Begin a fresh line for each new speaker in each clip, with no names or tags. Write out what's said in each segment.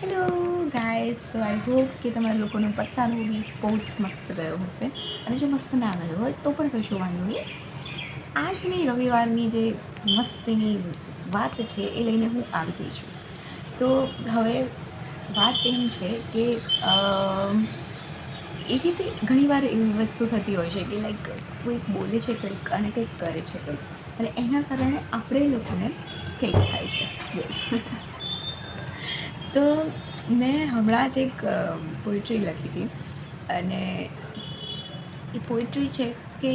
Hello guys, so I hope કે તમારા લોકોનો પત્તાનો વીક બહુ જ મસ્ત ગયો હશે. અને જો મસ્ત ના ગયો હોય તો પણ કશું વાંધો નહીં. આજની રવિવારની જે મસ્તીની વાત છે એ લઈને હું આવી ગઈ છું. તો હવે વાત એમ છે કે એવી રીતે ઘણીવાર એવી વસ્તુ થતી હોય છે કે લાઈક કોઈક બોલે છે કંઈક અને કંઈક કરે છે કંઈક અને એના કારણે આપણે લોકોને કંઈક થાય છે. યસ. તો મેં હમણાં જ એક પોઈટ્રી લખી હતી અને એ પોઈટ્રી છે કે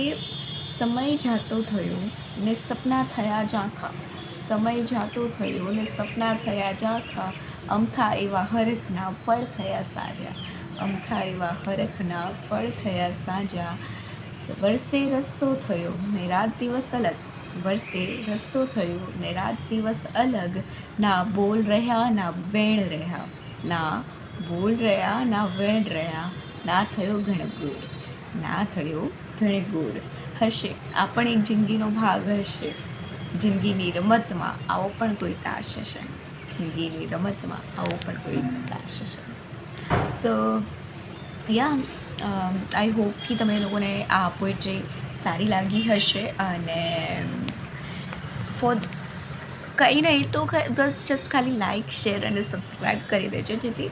સમય જાતો થયો ને સપના થયા ઝાંખા, સમય જાતો થયો ને સપના થયા ઝાંખા, અમથા એવા હરખના પળ થયા સાજા, અમથા એવા હરખના પળ થયા સાજા, વર્ષે રસ્તો થયો ને રાત દિવસ અલગ, વર્ષે રસ્તો થયો ને રાત દિવસ અલગ, ના બોલ રહ્યા ના વેણ રહ્યા, ના બોલ રહ્યા ના વેણ રહ્યા, ના થયો ઘણઘોર, ના થયો ઘણઘોર. હશે આ પણ એક જિંદગીનો ભાગ હશે, જિંદગીની રમતમાં આવો પણ કોઈ તાશ હશે, જિંદગીની રમતમાં આવો પણ કોઈ તાશ હશે. સો યા આઈ હોપ કે તમે લોકોને આ પોએટ્રી સારી લાગી હશે અને ફોર કંઈ નહીં તો બસ જસ્ટ ખાલી લાઇક શેર અને સબસ્ક્રાઈબ કરી દેજો, જેથી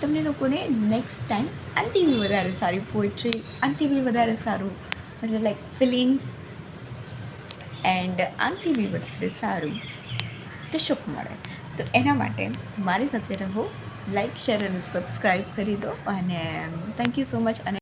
તમને લોકોને નેક્સ્ટ ટાઈમ આનાથી બી વધારે સારી પોએટ્રી, આનાથી બી વધારે સારું મતલબ લાઈક ફિલિંગ્સ એન્ડ આનાથી બી વધારે સારું કશુંક મળે. તો એના માટે મારી સાથે રહો, લાઇક શેર અને સબસ્ક્રાઈબ કરી દો અને થેન્ક યુ સો મચ. અને